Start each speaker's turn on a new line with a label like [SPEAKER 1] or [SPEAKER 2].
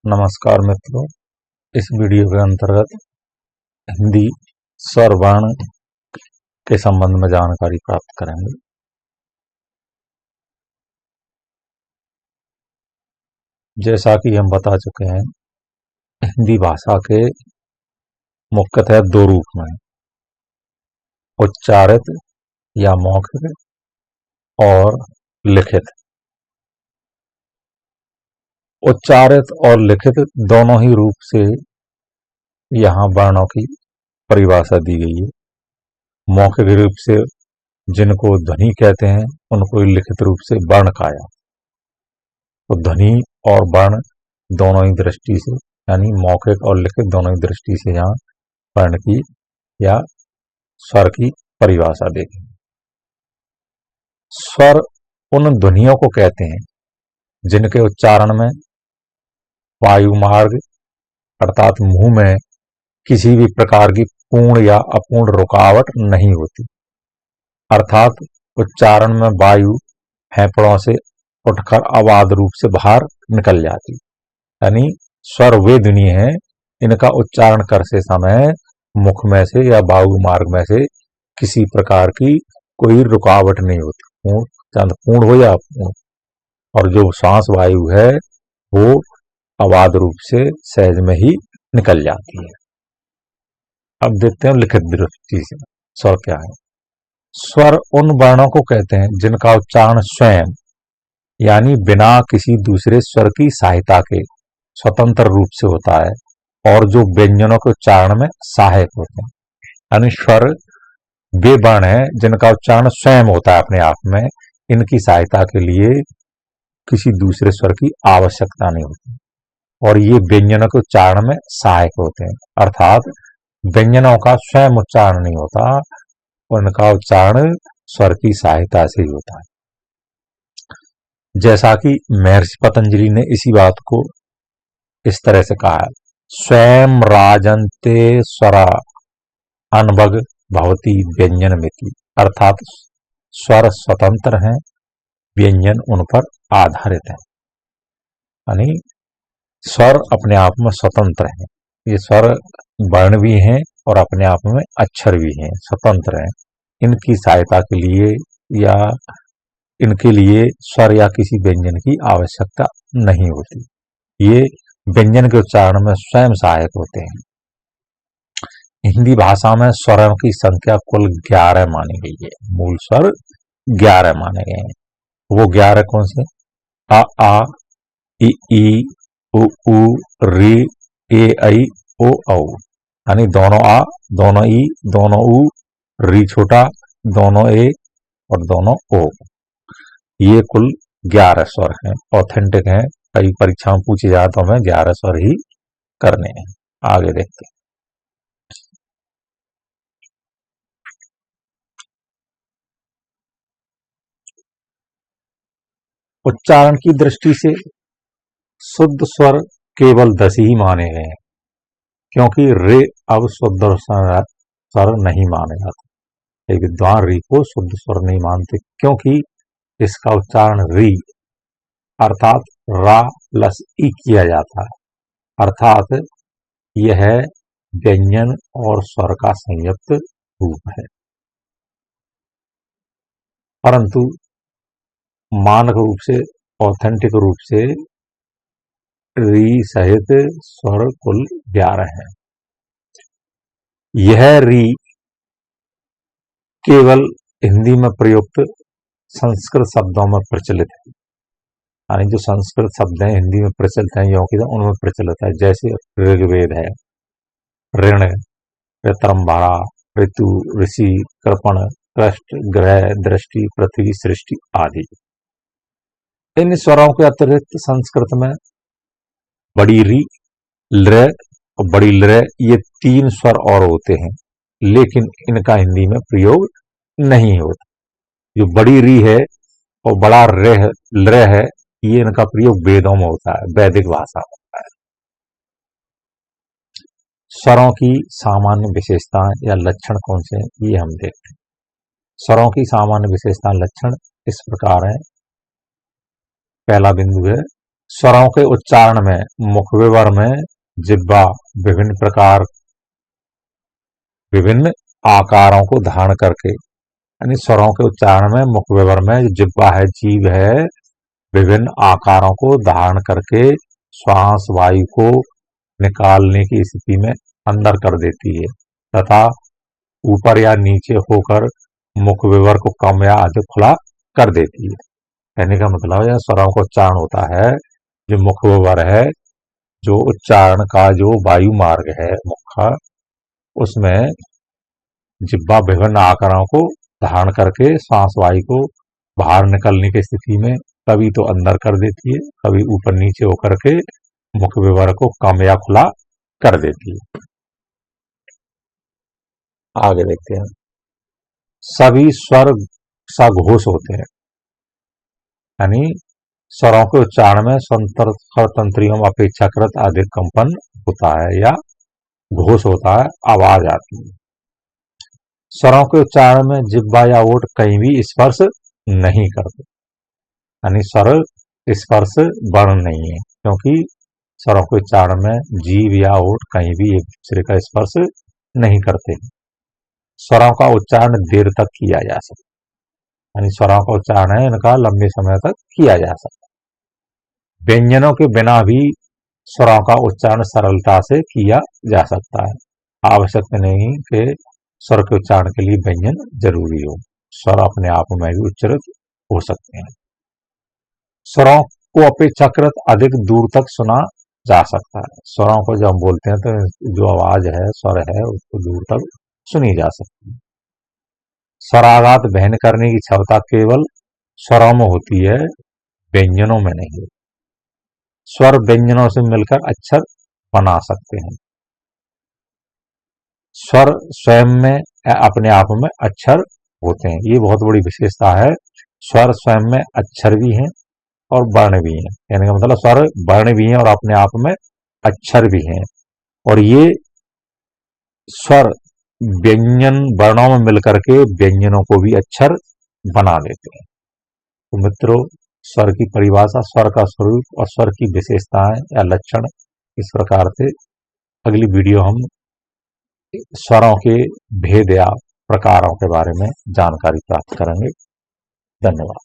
[SPEAKER 1] नमस्कार मित्रों, इस वीडियो के अंतर्गत हिंदी स्वर वर्ण के संबंध में जानकारी प्राप्त करेंगे। जैसा कि हम बता चुके हैं, हिंदी भाषा के मुख्यतः दो रूप में, उच्चारित या मौखिक और लिखित। उच्चारित और लिखित दोनों ही रूप से यहाँ वर्णों की परिभाषा दी गई है। मौखिक रूप से जिनको ध्वनि कहते हैं उनको लिखित रूप से वर्ण कहा जाता है। तो ध्वनि और वर्ण दोनों ही दृष्टि से, यानी मौखिक और लिखित दोनों ही दृष्टि से यहाँ वर्ण की या स्वर की परिभाषा देखें। स्वर उन ध्वनियों को कहते हैं जिनके उच्चारण में वायु मार्ग अर्थात मुंह में किसी भी प्रकार की पूर्ण या अपूर्ण रुकावट नहीं होती, अर्थात उच्चारण में वायु फेफड़ों से उठकर अबाध रूप से बाहर निकल जाती। यानी स्वर वे ध्वनि हैं इनका उच्चारण करते समय मुख में से या वायु मार्ग में से किसी प्रकार की कोई रुकावट नहीं होती, पूर्ण हो या अपूर्ण, और जो श्वास वायु है वो अबाध रूप से सहज में ही निकल जाती है। अब देखते हैं लिखित दृष्टि से स्वर क्या है। स्वर उन वर्णों को कहते हैं जिनका उच्चारण स्वयं यानी बिना किसी दूसरे स्वर की सहायता के स्वतंत्र रूप से होता है और जो व्यंजनों के उच्चारण में सहायक होते हैं। यानी स्वर वे वर्ण है जिनका उच्चारण स्वयं होता है अपने आप में, इनकी सहायता के लिए किसी दूसरे स्वर की आवश्यकता नहीं होती, और ये व्यंजनों के उच्चारण में सहायक होते हैं, अर्थात व्यंजनों का स्वयं उच्चारण नहीं होता, उनका उच्चारण स्वर की सहायता से ही होता है। जैसा कि महर्षि पतंजलि ने इसी बात को इस तरह से कहा है, स्वयं राजन्ते स्वरा अनभग भवती व्यंजन मिति, अर्थात स्वर स्वतंत्र हैं, व्यंजन उन पर आधारित है। यानी स्वर अपने आप में स्वतंत्र हैं, ये स्वर वर्ण भी हैं और अपने आप में अक्षर भी हैं, स्वतंत्र हैं। इनकी सहायता के लिए या इनके लिए स्वर या किसी व्यंजन की आवश्यकता नहीं होती, ये व्यंजन के उच्चारण में स्वयं सहायक होते हैं। हिंदी भाषा में स्वरों की संख्या कुल 11 मानी गई है। मूल स्वर 11 माने गए हैं। वो 11 कौन से? आ इ ई उ ऊ री ए ऐ ओ औ, यानी दोनों आ, दोनों ई, दोनों ऊ, री छोटा, दोनों ए और दोनों ओ। ये कुल 11 स्वर हैं, ऑथेंटिक हैं। कई परीक्षाओं पूछे जाए तो हमें 11 स्वर ही करने हैं। आगे देखते हैं। उच्चारण की दृष्टि से शुद्ध स्वर केवल 10 ही माने गए हैं, क्योंकि रे अब शुद्ध स्वर नहीं माने जाते। एक विद्वान री को शुद्ध स्वर नहीं मानते, क्योंकि इसका उच्चारण री अर्थात रा प्लस ई किया जाता है, अर्थात यह व्यंजन और स्वर का संयुक्त रूप है। परंतु मानक रूप से, ऑथेंटिक रूप से री सहित स्वर कुल 11 है। यह री केवल हिंदी में प्रयुक्त संस्कृत शब्दों में प्रचलित है, यानी जो संस्कृत शब्द हैं हिंदी में प्रचलित हैं उनमें प्रचलित है। जैसे ऋग्वेद है, ऋण, ऋत्रंभरा, ऋतु, ऋषि, कृपण, कृष्ट, ग्रह, दृष्टि, पृथ्वी, सृष्टि आदि। इन स्वरों के अतिरिक्त संस्कृत में बड़ी री, लृ और बड़ी लृ ये 3 स्वर और होते हैं, लेकिन इनका हिंदी में प्रयोग नहीं होता। जो बड़ी री है और बड़ा लृ है, ये इनका प्रयोग वेदों में होता है, वैदिक भाषा में होता है। स्वरों की सामान्य विशेषताएं या लक्षण कौन से हैं, ये हम देखते हैं। स्वरों की सामान्य विशेषता लक्षण इस प्रकार है। पहला बिंदु है स्वरों के उच्चारण में मुख विवर में जिह्वा विभिन्न आकारों को धारण करके, यानी स्वरों के उच्चारण में मुख विवर में जिह्वा है, जीभ है, विभिन्न आकारों को धारण करके श्वास वायु को निकालने की स्थिति में अंदर कर देती है तथा ऊपर या नीचे होकर मुख विवर को कम या अधिक खुला कर देती है। कहने का मतलब है स्वरों का उच्चारण होता है, जो मुख विवर है, जो उच्चारण का जो वायु मार्ग है मुख का, उसमें जिह्वा विभिन्न आकारों को धारण करके श्वास वायु को बाहर निकलने की स्थिति में कभी तो अंदर कर देती है, कभी ऊपर नीचे होकर के मुख विवर को कम या खुला कर देती है। आगे देखते हैं। सभी स्वर सघोष होते हैं, यानी स्वरों के उच्चारण में तंत्रियों में अपेक्षाकृत अधिक कंपन होता है या घोष होता है, आवाज आती है। स्वरों के उच्चारण में जिह्वा या ओठ कहीं भी स्पर्श नहीं करते, यानी स्वर स्पर्श वर्ण नहीं है, क्योंकि स्वरों के उच्चारण में जीभ या ओठ कहीं भी एक दूसरे का स्पर्श नहीं करते। स्वरों का उच्चारण देर तक किया जा सकता, यानी स्वरों का उच्चारण है इनका लंबे समय तक किया जा सकता। व्यंजनों के बिना भी स्वरों का उच्चारण सरलता से किया जा सकता है, आवश्यक नहीं कि स्वर के उच्चारण के लिए व्यंजन जरूरी हो, स्वर अपने आप में भी उच्चारित हो सकते हैं। स्वरों को अपेक्षाकृत अधिक दूर तक सुना जा सकता है। स्वरों को जब हम बोलते हैं तो जो आवाज है, स्वर है, उसको दूर तक सुनी जा सकती है। स्वराघात वहन करने की क्षमता केवल स्वरों में होती है, व्यंजनों में नहीं। स्वर व्यंजनों से मिलकर अक्षर बना सकते हैं। स्वर स्वयं में अपने आप में अक्षर होते हैं, ये बहुत बड़ी विशेषता है। स्वर स्वयं में अक्षर भी हैं और वर्ण भी हैं, कहने का मतलब स्वर वर्ण भी हैं और अपने आप में अक्षर भी हैं, और ये स्वर व्यंजन वर्णों में मिलकर के व्यंजनों को भी अक्षर बना देते हैं। तो मित्रों, स्वर की परिभाषा, स्वर का स्वरूप और स्वर की विशेषताएं या लक्षण इस प्रकार से अगली वीडियो हम स्वरों के भेद या प्रकारों के बारे में जानकारी प्राप्त करेंगे। धन्यवाद।